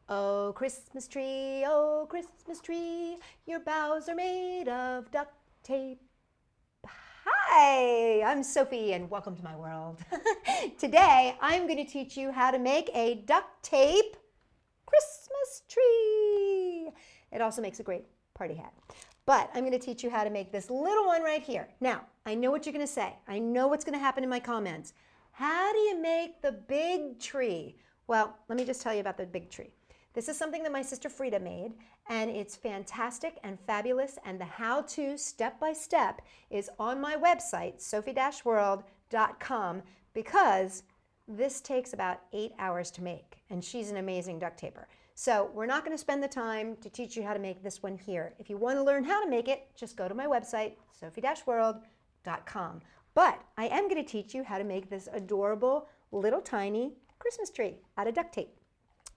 Oh, Christmas tree, your boughs are made of duct tape. Hi, I'm Sophie and welcome to my world. Today, I'm going to teach you how to make a duct tape Christmas tree. It also makes a great party hat. But I'm going to teach you how to make this little one right here. Now, I know what you're going to say. I know what's going to happen in my comments. How do you make the big tree? Well, let me just tell you about the big tree. This is something that my sister Frida made, and it's fantastic and fabulous, and the how-to step-by-step is on my website, sophie-world.com, because this takes about 8 hours to make, and she's an amazing duct taper. So we're not going to spend the time to teach you how to make this one here. If you want to learn how to make it, just go to my website, sophie-world.com. But I am going to teach you how to make this adorable little tiny Christmas tree out of duct tape.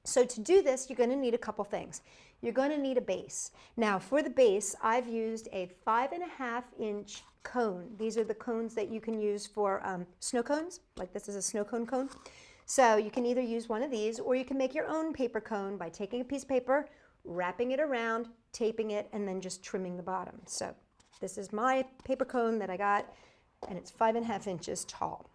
So to do this, you're going to need a couple things. You're going to need a base. Now for the base, I've used a 5.5-inch cone. These are the cones that you can use for snow cones, like this is a snow cone. So you can either use one of these, or you can make your own paper cone by taking a piece of paper, wrapping it around, taping it, and then just trimming the bottom. So this is my paper cone that I got, and it's 5.5 inches tall.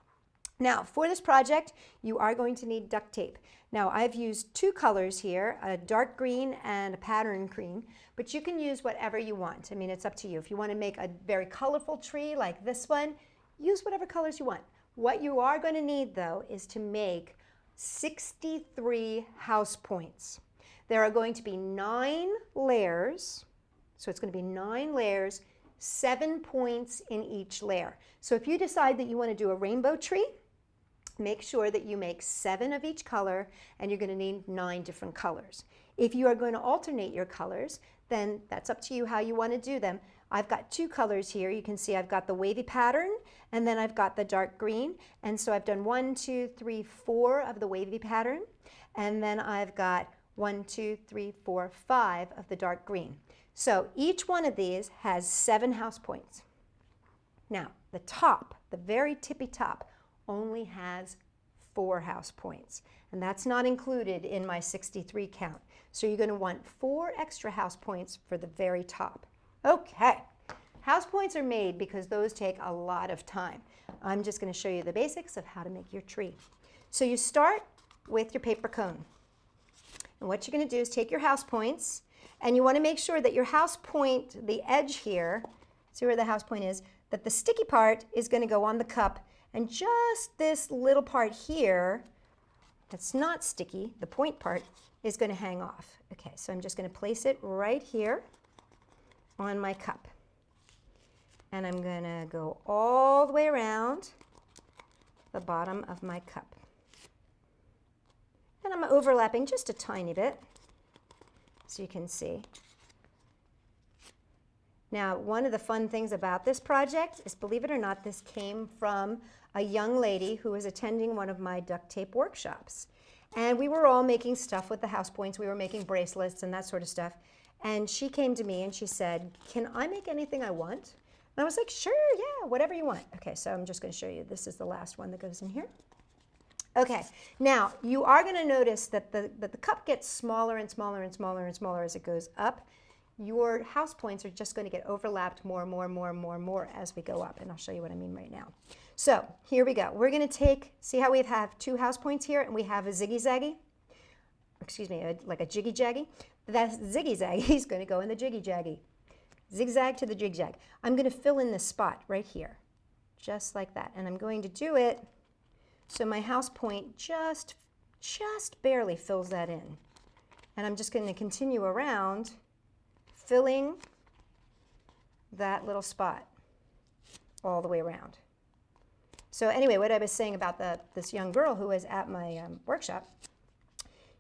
Now, for this project, you are going to need duct tape. Now, I've used two colors here, a dark green and a pattern green, but you can use whatever you want. I mean, it's up to you. If you want to make a very colorful tree like this one, use whatever colors you want. What you are going to need, though, is to make 63 house points. There are going to be 9 layers, so it's going to be 9 layers, 7 points in each layer. So if you decide that you want to do a rainbow tree, make sure that you make 7 of each color, and you're going to need 9 different colors. If you are going to alternate your colors, then that's up to you how you want to do them. I've got 2 colors here. You can see I've got the wavy pattern, and then I've got the dark green. And so I've done 1, 2, 3, 4 of the wavy pattern, and then I've got 1, 2, 3, 4, 5 of the dark green. So each one of these has 7 house points. Now, the top, the very tippy top, only has 4 house points, and that's not included in my 63 count. So you're going to want 4 extra house points for the very top. Okay, house points are made because those take a lot of time. I'm just going to show you the basics of how to make your tree. So you start with your paper cone, and what you're going to do is take your house points, and you want to make sure that your house point, the edge here, see where the house point is, that the sticky part is going to go on the cup. And just this little part here, that's not sticky, the point part, is going to hang off. Okay, so I'm just going to place it right here on my cup. And I'm going to go all the way around the bottom of my cup. And I'm overlapping just a tiny bit, so you can see. Now, one of the fun things about this project is, believe it or not, this came from a young lady who was attending one of my duct tape workshops. And we were all making stuff with the house points. We were making bracelets and that sort of stuff. And she came to me and she said, "Can I make anything I want?" And I was like, "Sure, yeah, whatever you want." Okay, so I'm just going to show you. This is the last one that goes in here. Okay, now you are going to notice that the cup gets smaller and smaller and smaller and smaller as it goes up. Your house points are just going to get overlapped more and more and more and more and more as we go up, and I'll show you what I mean right now. So here we go. We're going to take, see how we have 2 house points here, and we have a ziggy-zaggy, excuse me, like a jiggy-jaggy? That ziggy-zaggy is going to go in the jiggy-jaggy. Zigzag to the jig-jag. I'm going to fill in this spot right here, just like that, and I'm going to do it so my house point just barely fills that in. And I'm just going to continue around filling that little spot all the way around. So anyway, what I was saying about this young girl who was at my workshop,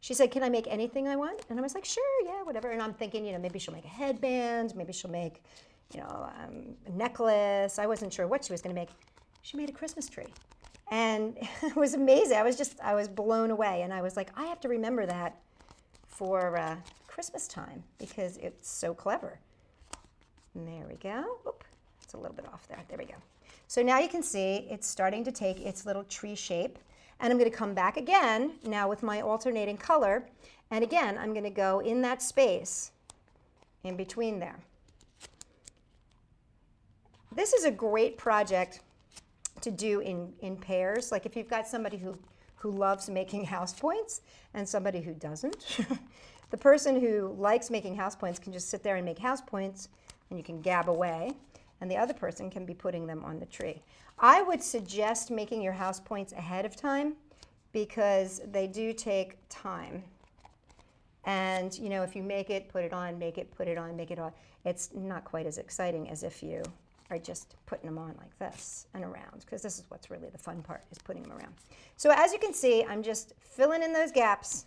she said, "Can I make anything I want?" And I was like, "Sure, yeah, whatever." And I'm thinking, maybe she'll make a headband, maybe she'll make, a necklace. I wasn't sure what she was going to make. She made a Christmas tree. And it was amazing. I was blown away. And I was like, I have to remember that for Christmas time because it's so clever. And there we go. Oop, it's a little bit off there. There we go. So now you can see it's starting to take its little tree shape. And I'm going to come back again now with my alternating color. And again, I'm going to go in that space in between there. This is a great project to do in pairs. Like if you've got somebody who loves making house points and somebody who doesn't. The person who likes making house points can just sit there and make house points, and you can gab away, and the other person can be putting them on the tree. I would suggest making your house points ahead of time because they do take time. And you know, if you make it, put it on, make it, put it on, make it on, it's not quite as exciting as if you are just putting them on like this and around, because this is what's really the fun part, is putting them around. So as you can see, I'm just filling in those gaps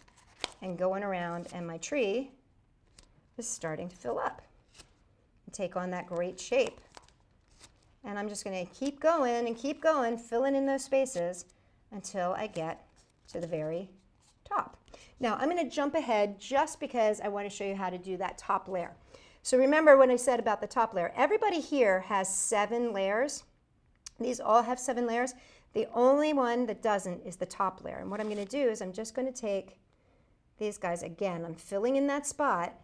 and going around, and my tree is starting to fill up and take on that great shape. And I'm just going to keep going and keep going, filling in those spaces until I get to the very top. Now I'm going to jump ahead just because I want to show you how to do that top layer. So remember when I said about the top layer, everybody here has 7 layers. These all have 7 layers. The only one that doesn't is the top layer. And what I'm going to do is I'm just going to take these guys again. I'm filling in that spot.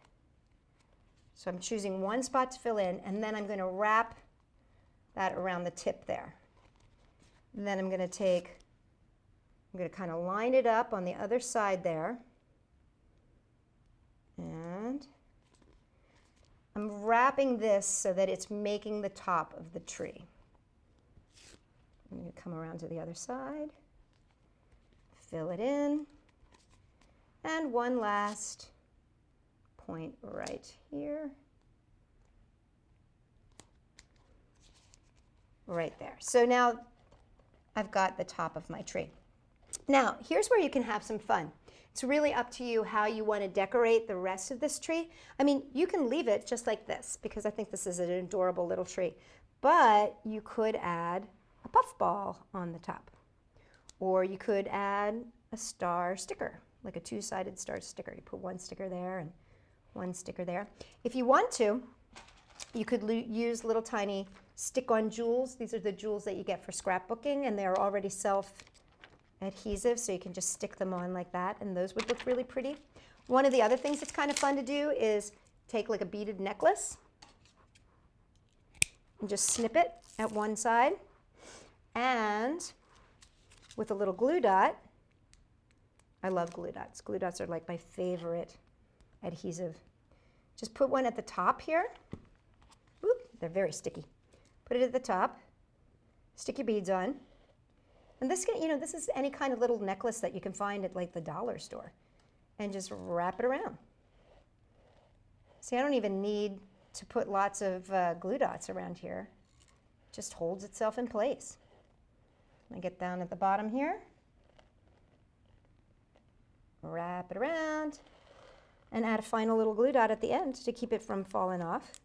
So I'm choosing one spot to fill in, and then I'm going to wrap that around the tip there. And then I'm going to kind of line it up on the other side there. And I'm wrapping this so that it's making the top of the tree. I'm going to come around to the other side, fill it in, and one last point right here. Right there. So now I've got the top of my tree. Now, here's where you can have some fun. It's really up to you how you want to decorate the rest of this tree. I mean, you can leave it just like this because I think this is an adorable little tree. But you could add a puffball on the top. Or you could add a star sticker, like a 2-sided star sticker. You put one sticker there and one sticker there. If you want to, you could use little tiny stick-on jewels. These are the jewels that you get for scrapbooking, and they're already self-adhesive, so you can just stick them on like that, and those would look really pretty. One of the other things that's kind of fun to do is take like a beaded necklace and just snip it at one side, and with a little glue dot, I love glue dots. Glue dots are like my favorite adhesive. Just put one at the top here. Oop, they're very sticky. Put it at the top, stick your beads on. And this, you know, this is any kind of little necklace that you can find at like the dollar store. And just wrap it around. See, I don't even need to put lots of glue dots around here. It just holds itself in place. I get down at the bottom here, wrap it around, and add a final little glue dot at the end to keep it from falling off.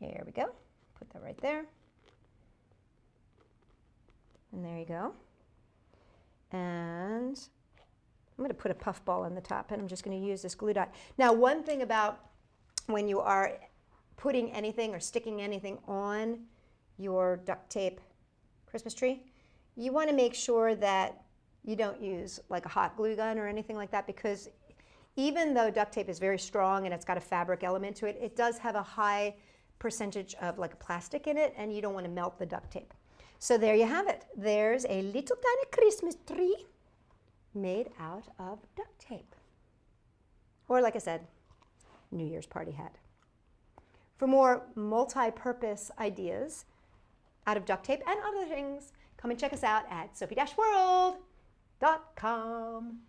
Here we go. Put that right there. And there you go. And I'm going to put a puff ball on the top, and I'm just going to use this glue dot. Now, one thing about when you are putting anything or sticking anything on your duct tape Christmas tree, you want to make sure that you don't use like a hot glue gun or anything like that, because even though duct tape is very strong and it's got a fabric element to it, it does have a high percentage of like plastic in it, and you don't want to melt the duct tape. So there you have it. There's a little tiny Christmas tree made out of duct tape. Or like I said, New Year's party hat. For more multi-purpose ideas out of duct tape and other things, come and check us out at sophie-world.com.